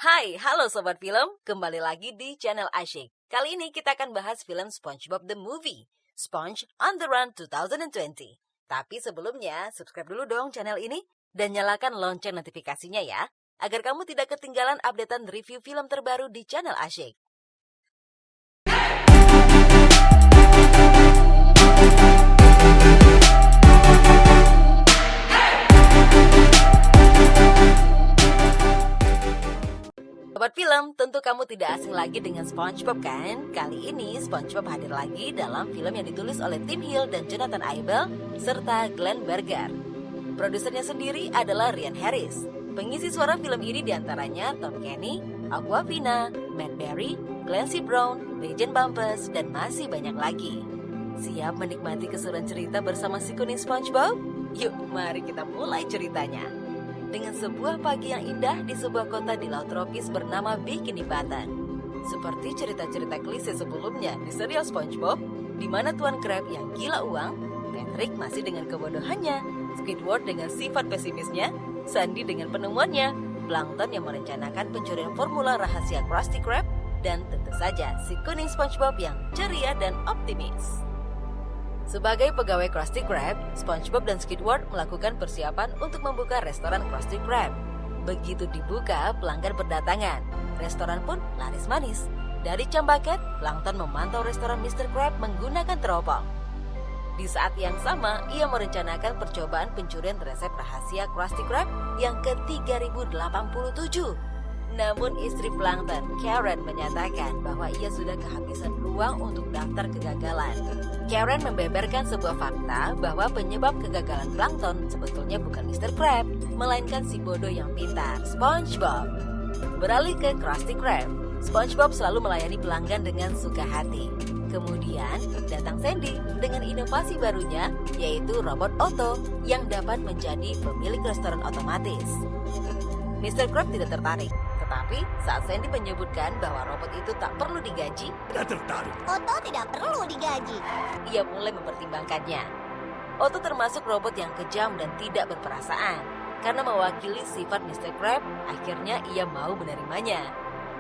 Hai, halo Sobat Film, kembali lagi di channel Asyik. Kali ini kita akan bahas film SpongeBob the Movie, Sponge on the Run 2020. Tapi sebelumnya, subscribe dulu dong channel ini dan nyalakan lonceng notifikasinya ya, agar kamu tidak ketinggalan updatean review film terbaru di channel Asyik. Sobat film, tentu kamu tidak asing lagi dengan SpongeBob kan? Kali ini SpongeBob hadir lagi dalam film yang ditulis oleh Tim Hill dan Jonathan Aibel serta Glenn Berger. Produsernya sendiri adalah Ryan Harris. Pengisi suara film ini diantaranya Tom Kenny, Awkwafina, Matt Berry, Clancy Brown, Legend Bumpus, dan masih banyak lagi. Siap menikmati keseruan cerita bersama si kuning SpongeBob? Yuk, mari kita mulai ceritanya. Dengan sebuah pagi yang indah di sebuah kota di laut tropis bernama Bikini Bottom. Seperti cerita-cerita klise sebelumnya di serial SpongeBob, di mana Tuan Krab yang gila uang, Patrick masih dengan kebodohannya, Squidward dengan sifat pesimisnya, Sandy dengan penemuannya, Plankton yang merencanakan pencurian formula rahasia Krusty Krab, dan tentu saja si kuning SpongeBob yang ceria dan optimis. Sebagai pegawai Krusty Krab, SpongeBob dan Squidward melakukan persiapan untuk membuka restoran Krusty Krab. Begitu dibuka, pelanggan berdatangan. Restoran pun laris manis. Dari Cambaket, Plankton memantau restoran Mr. Krab menggunakan teropong. Di saat yang sama, ia merencanakan percobaan pencurian resep rahasia Krusty Krab yang ke-3087. Namun istri Plankton, Karen, menyatakan bahwa ia sudah kehabisan ruang untuk daftar kegagalan. Karen membeberkan sebuah fakta bahwa penyebab kegagalan Plankton sebetulnya bukan Mr. Krab, melainkan si bodoh yang pintar, SpongeBob. Beralih ke Krusty Krab, SpongeBob selalu melayani pelanggan dengan suka hati. Kemudian datang Sandy dengan inovasi barunya, yaitu robot Otto yang dapat menjadi pemilik restoran otomatis. Mr. Krab tidak tertarik, tetapi saat Sandy menyebutkan bahwa robot itu tak perlu digaji, Tidak tertarik. Otto tidak perlu digaji. ia mulai mempertimbangkannya. Otto termasuk robot yang kejam dan tidak berperasaan. Karena mewakili sifat Mr. Krab, akhirnya ia mau menerimanya.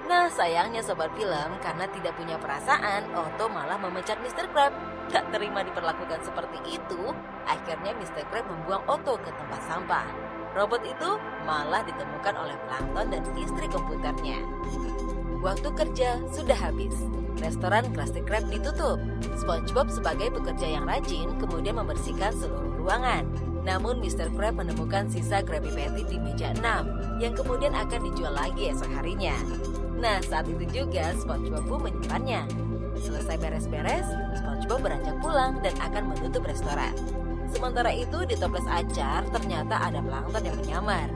Nah, sayangnya Sobat Film, karena tidak punya perasaan, Otto malah memecat Mr. Krab. Tak terima diperlakukan seperti itu, akhirnya Mr. Krab membuang Otto ke tempat sampah. Robot itu malah ditemukan oleh Plankton dan istri komputernya. Waktu kerja sudah habis. Restoran Krusty Krab ditutup. SpongeBob sebagai pekerja yang rajin kemudian membersihkan seluruh ruangan. Namun Mr. Krab menemukan sisa Krabby Patty di meja 6 yang kemudian akan dijual lagi esok harinya. Nah, saat itu juga SpongeBob pun menyimpannya. Selesai beres-beres, SpongeBob beranjak pulang dan akan menutup restoran. Sementara itu di toples acar ternyata ada Plankton yang menyamar.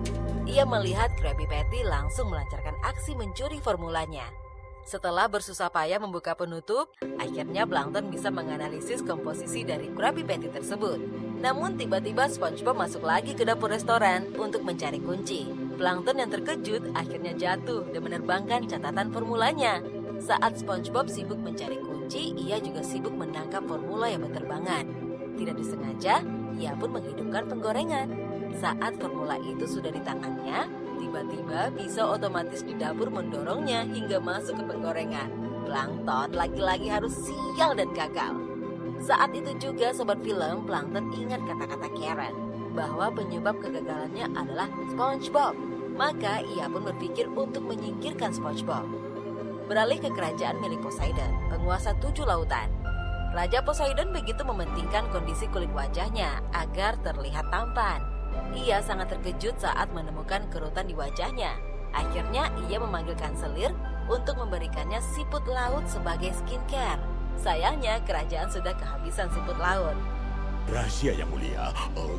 Ia melihat Krabby Patty langsung melancarkan aksi mencuri formulanya. Setelah bersusah payah membuka penutup, akhirnya Plankton bisa menganalisis komposisi dari Krabby Patty tersebut. Namun tiba-tiba SpongeBob masuk lagi ke dapur restoran untuk mencari kunci. Plankton yang terkejut akhirnya jatuh dan menerbangkan catatan formulanya. Saat SpongeBob sibuk mencari kunci, ia juga sibuk menangkap formula yang berterbangan. Tidak disengaja, ia pun menghidupkan penggorengan. Saat formula itu sudah di tangannya, tiba-tiba pisau otomatis di dapur mendorongnya hingga masuk ke penggorengan. Plankton lagi-lagi harus sial dan gagal. Saat itu juga Sobat Film, Plankton ingat kata-kata Karen bahwa penyebab kegagalannya adalah SpongeBob. Maka ia pun berpikir untuk menyingkirkan SpongeBob. Beralih ke kerajaan milik Poseidon, penguasa 7 lautan. Raja Poseidon begitu mementingkan kondisi kulit wajahnya agar terlihat tampan. Ia sangat terkejut saat menemukan kerutan di wajahnya. Akhirnya ia memanggil kanselir untuk memberikannya siput laut sebagai skincare. Sayangnya kerajaan sudah kehabisan siput laut. Rahasia yang mulia,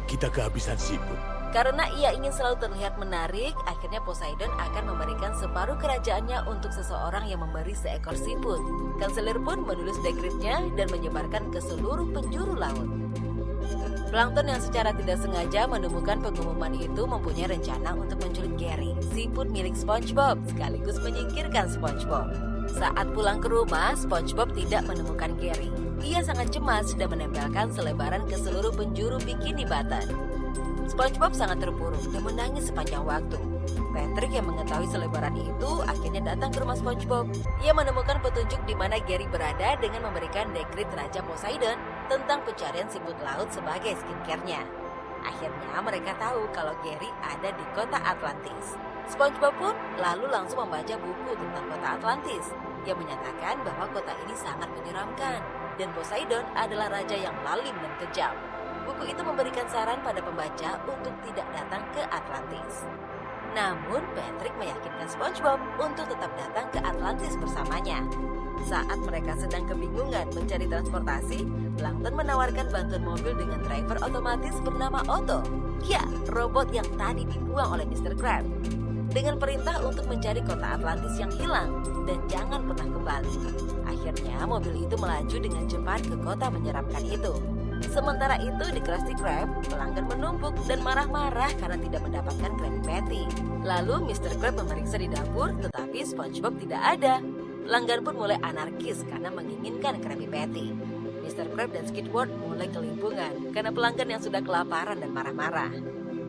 kita kehabisan siput. Karena ia ingin selalu terlihat menarik, akhirnya Poseidon akan memberikan separuh kerajaannya untuk seseorang yang memberi seekor siput. Kanselir pun menulis dekripnya dan menyebarkan ke seluruh penjuru laut. Plankton yang secara tidak sengaja menemukan pengumuman itu mempunyai rencana untuk menculik Gary, siput milik SpongeBob, sekaligus menyingkirkan SpongeBob. Saat pulang ke rumah, SpongeBob tidak menemukan Gary. Ia sangat cemas dan menempelkan selebaran ke seluruh penjuru Bikini Bottom. SpongeBob sangat terpuruk dan menangis sepanjang waktu. Patrick yang mengetahui selebaran itu akhirnya datang ke rumah SpongeBob. Ia menemukan petunjuk di mana Gary berada dengan memberikan dekrit Raja Poseidon tentang pencarian siput laut sebagai skincare-nya. Akhirnya mereka tahu kalau Gary ada di kota Atlantis. SpongeBob pun lalu langsung membaca buku tentang kota Atlantis yang menyatakan bahwa kota ini sangat menyeramkan dan Poseidon adalah raja yang lalim dan kejam. Buku itu memberikan saran pada pembaca untuk tidak datang ke Atlantis. Namun Patrick meyakinkan SpongeBob untuk tetap datang ke Atlantis bersamanya. Saat mereka sedang kebingungan mencari transportasi, Plankton menawarkan bantuan mobil dengan driver otomatis bernama Otto. Ya, robot yang tadi dibuang oleh Mr. Krab. Dengan perintah untuk mencari kota Atlantis yang hilang dan jangan pernah kembali. Akhirnya mobil itu melaju dengan cepat ke kota menyeramkan itu. Sementara itu di Krusty Krab, pelanggan menumpuk dan marah-marah karena tidak mendapatkan Krabby Patty. Lalu Mr. Krab memeriksa di dapur, tetapi SpongeBob tidak ada. Pelanggan pun mulai anarkis karena menginginkan Krabby Patty. Mr. Krab dan Squidward mulai kelimpungan karena pelanggan yang sudah kelaparan dan marah-marah.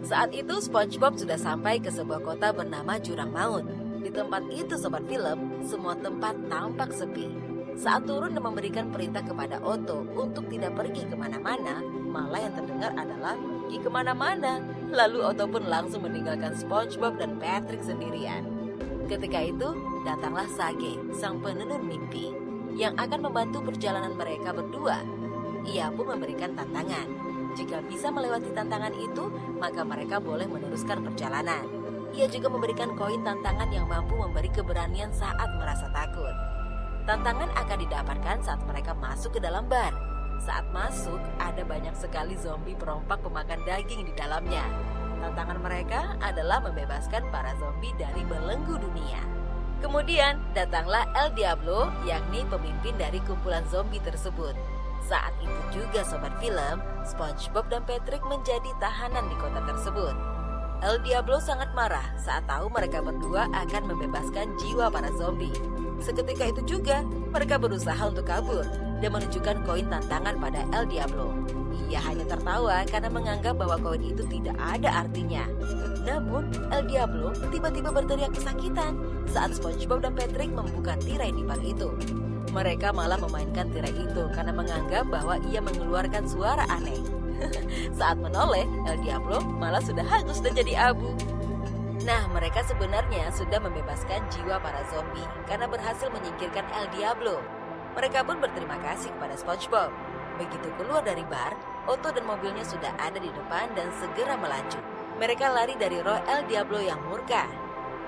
Saat itu SpongeBob sudah sampai ke sebuah kota bernama Jurang Maut. Di tempat itu sobat film, semua tempat tampak sepi. Saat turun dan memberikan perintah kepada Otto untuk tidak pergi kemana-mana, malah yang terdengar adalah pergi kemana-mana. Lalu Otto pun langsung meninggalkan SpongeBob dan Patrick sendirian. Ketika itu, datanglah Sage, sang penenun mimpi, yang akan membantu perjalanan mereka berdua. Ia pun memberikan tantangan. Jika bisa melewati tantangan itu, maka mereka boleh meneruskan perjalanan. Ia juga memberikan koin tantangan yang mampu memberi keberanian saat merasa takut. Tantangan akan didapatkan saat mereka masuk ke dalam bar. Saat masuk, ada banyak sekali zombie perompak pemakan daging di dalamnya. Tantangan mereka adalah membebaskan para zombie dari belenggu dunia. Kemudian, datanglah El Diablo, yakni pemimpin dari kumpulan zombie tersebut. Saat itu juga sobat film, SpongeBob dan Patrick menjadi tahanan di kota tersebut. El Diablo sangat marah saat tahu mereka berdua akan membebaskan jiwa para zombie. Seketika itu juga, mereka berusaha untuk kabur dan menunjukkan koin tantangan pada El Diablo. Ia hanya tertawa karena menganggap bahwa koin itu tidak ada artinya. Namun, El Diablo tiba-tiba berteriak kesakitan saat SpongeBob dan Patrick membuka tirai di bar itu. Mereka malah memainkan tirai itu karena menganggap bahwa ia mengeluarkan suara aneh. Saat menoleh, El Diablo malah sudah hangus dan jadi abu. Nah, mereka sebenarnya sudah membebaskan jiwa para zombie karena berhasil menyingkirkan El Diablo. Mereka pun berterima kasih kepada SpongeBob. Begitu keluar dari bar, Otto dan mobilnya sudah ada di depan dan segera melaju. Mereka lari dari roh El Diablo yang murka.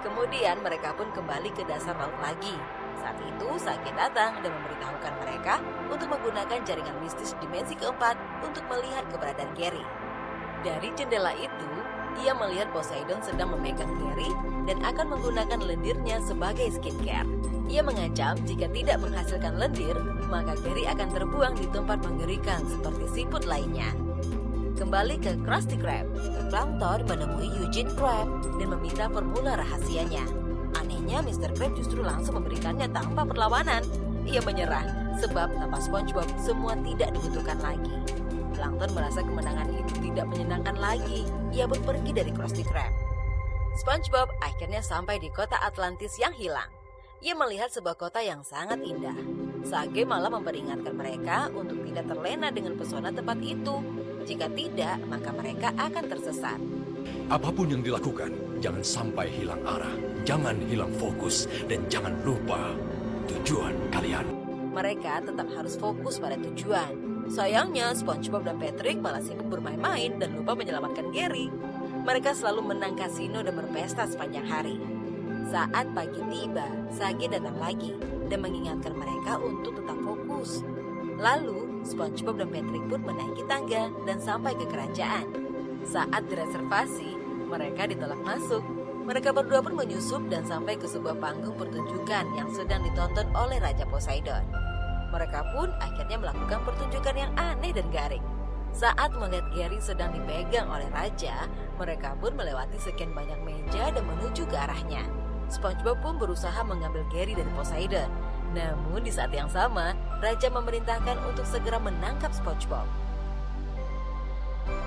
Kemudian mereka pun kembali ke dasar laut lagi. Saat itu Sage datang dan memberitahukan mereka untuk menggunakan jaringan mistis dimensi keempat untuk melihat keberadaan Gary. Dari jendela itu, ia melihat Poseidon sedang memegang Gary dan akan menggunakan lendirnya sebagai skincare. Ia mengancam jika tidak menghasilkan lendir, maka Gary akan terbuang di tempat mengerikan seperti siput lainnya. Kembali ke Krusty Krab, Plankton menemui Eugene Krab dan meminta formula rahasianya. Anehnya Mr. Krab justru langsung memberikannya tanpa perlawanan. Ia menyerah sebab tanpa SpongeBob semua tidak dibutuhkan lagi. Plankton merasa kemenangan itu tidak menyenangkan lagi. Ia pun pergi dari Krusty Krab. SpongeBob akhirnya sampai di kota Atlantis yang hilang. Ia melihat sebuah kota yang sangat indah. Sage malah memperingatkan mereka untuk tidak terlena dengan pesona tempat itu. Jika tidak, maka mereka akan tersesat. Apapun yang dilakukan, jangan sampai hilang arah, jangan hilang fokus, dan jangan lupa tujuan kalian. Mereka tetap harus fokus pada tujuan. Sayangnya, SpongeBob dan Patrick malah sibuk bermain-main dan lupa menyelamatkan Gary. Mereka selalu menang kasino dan berpesta sepanjang hari. Saat pagi tiba, Sage datang lagi dan mengingatkan mereka untuk tetap fokus. Lalu, SpongeBob dan Patrick pun menaiki tangga dan sampai ke kerajaan. Saat direservasi, mereka ditolak masuk. Mereka berdua pun menyusup dan sampai ke sebuah panggung pertunjukan yang sedang ditonton oleh Raja Poseidon. Mereka pun akhirnya melakukan pertunjukan yang aneh dan garing. Saat melihat Gary sedang dipegang oleh Raja, mereka pun melewati sekian banyak meja dan menuju ke arahnya. SpongeBob pun berusaha mengambil Gary dari Poseidon. Namun di saat yang sama, Raja memerintahkan untuk segera menangkap SpongeBob.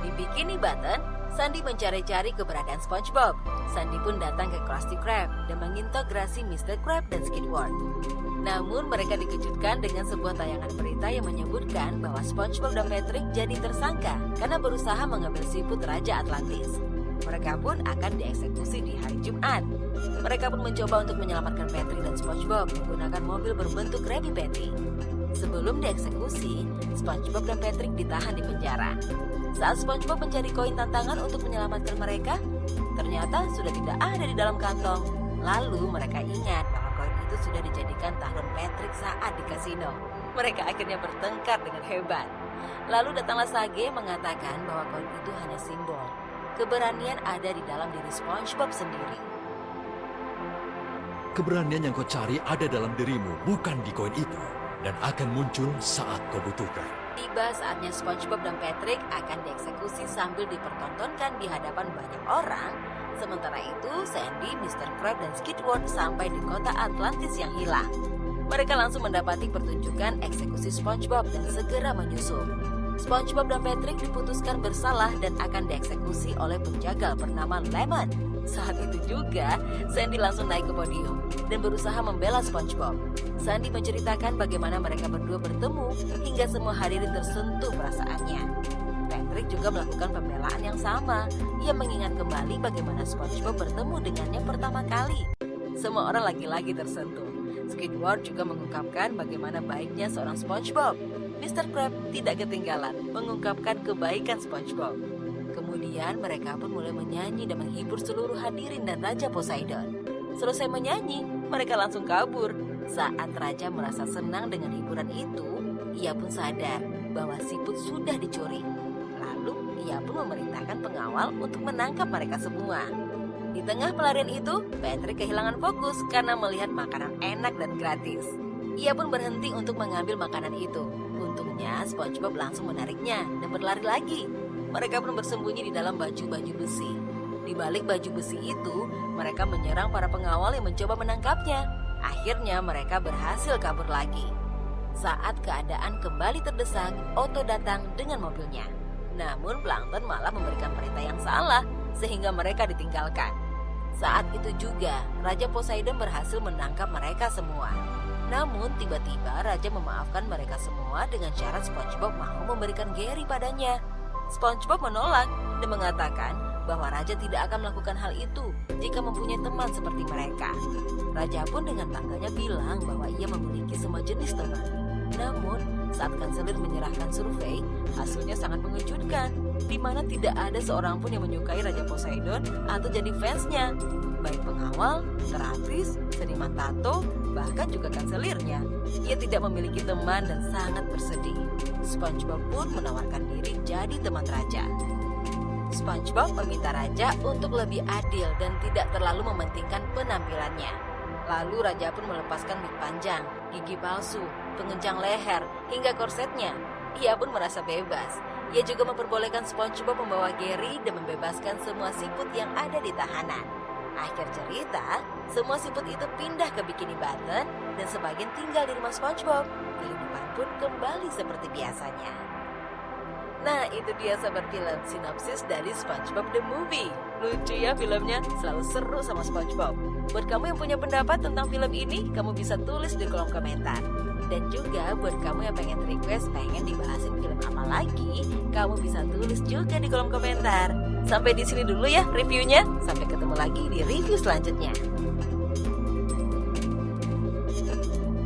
Di Bikini Button, Sandy mencari-cari keberadaan SpongeBob. Sandy pun datang ke Krusty Krab dan mengintegrasi Mr. Krab dan Squidward. Namun mereka dikejutkan dengan sebuah tayangan berita yang menyebutkan bahwa SpongeBob dan Patrick jadi tersangka karena berusaha mengambil siput Raja Atlantis. Mereka pun akan dieksekusi di hari Jumat. Mereka pun mencoba untuk menyelamatkan Patrick dan SpongeBob menggunakan mobil berbentuk Krabby Patty. Sebelum dieksekusi, SpongeBob dan Patrick ditahan di penjara. Saat SpongeBob mencari koin tantangan untuk menyelamatkan mereka, ternyata sudah tidak ada di dalam kantong. Lalu mereka ingat bahwa koin itu sudah dijadikan taruhan Patrick saat di kasino. Mereka akhirnya bertengkar dengan hebat. Lalu datanglah Sage mengatakan bahwa koin itu hanya simbol. Keberanian ada di dalam diri SpongeBob sendiri. Keberanian yang kau cari ada dalam dirimu, bukan di koin itu. Dan akan muncul saat kau butuhkan. Tiba saatnya SpongeBob dan Patrick akan dieksekusi sambil dipertontonkan di hadapan banyak orang. Sementara itu, Sandy, Mr. Krab, dan Squidward sampai di kota Atlantis yang hilang. Mereka langsung mendapati pertunjukan eksekusi SpongeBob dan segera menyusul. SpongeBob dan Patrick diputuskan bersalah dan akan dieksekusi oleh penjagal bernama Lemon. Saat itu juga, Sandy langsung naik ke podium dan berusaha membela SpongeBob. Sandy menceritakan bagaimana mereka berdua bertemu hingga semua hadirin tersentuh perasaannya. Patrick juga melakukan pembelaan yang sama. Ia mengingat kembali bagaimana SpongeBob bertemu dengannya pertama kali. Semua orang lagi-lagi tersentuh. Squidward juga mengungkapkan bagaimana baiknya seorang SpongeBob. Mr. Krab tidak ketinggalan mengungkapkan kebaikan SpongeBob. Kemudian mereka pun mulai menyanyi dan menghibur seluruh hadirin dan Raja Poseidon. Selesai menyanyi, mereka langsung kabur. Saat Raja merasa senang dengan hiburan itu, ia pun sadar bahwa siput sudah dicuri. Lalu ia pun memerintahkan pengawal untuk menangkap mereka semua. Di tengah pelarian itu, Patrick kehilangan fokus karena melihat makanan enak dan gratis. Ia pun berhenti untuk mengambil makanan itu. Untungnya SpongeBob langsung menariknya dan berlari lagi. Mereka pun bersembunyi di dalam baju-baju besi. Di balik baju besi itu, mereka menyerang para pengawal yang mencoba menangkapnya. Akhirnya mereka berhasil kabur lagi. Saat keadaan kembali terdesak, Otto datang dengan mobilnya. Namun Plankton malah memberikan perintah yang salah, sehingga mereka ditinggalkan. Saat itu juga, Raja Poseidon berhasil menangkap mereka semua. Namun tiba-tiba Raja memaafkan mereka semua dengan syarat SpongeBob mau memberikan Gary padanya. SpongeBob menolak dan mengatakan bahwa Raja tidak akan melakukan hal itu jika mempunyai teman seperti mereka. Raja pun dengan bangganya bilang bahwa ia memiliki semua jenis teman. Namun, saat kanselir menyerahkan survei, hasilnya sangat mengejutkan, di mana tidak ada seorang pun yang menyukai Raja Poseidon atau jadi fansnya. Baik pengawal, terapis, seniman tato, bahkan juga kanselirnya. Ia tidak memiliki teman dan sangat bersedih. SpongeBob pun menawarkan diri jadi teman Raja. SpongeBob meminta Raja untuk lebih adil dan tidak terlalu mementingkan penampilannya. Lalu Raja pun melepaskan wig panjang, gigi palsu, pengenjang leher, hingga korsetnya. Ia pun merasa bebas. Ia juga memperbolehkan SpongeBob membawa Gary dan membebaskan semua siput yang ada di tahanan. Akhir cerita, semua siput itu pindah ke Bikini Bottom dan sebagian tinggal di rumah SpongeBob. Kehidupan pun kembali seperti biasanya. Nah, itu dia sahabat film sinopsis dari SpongeBob the Movie. Lucu ya filmnya, selalu seru sama SpongeBob. Buat kamu yang punya pendapat tentang film ini, kamu bisa tulis di kolom komentar. Dan juga buat kamu yang pengen request pengen dibahasin film apa lagi, kamu bisa tulis juga di kolom komentar. Sampai di sini dulu ya reviewnya. Sampai ketemu lagi di review selanjutnya.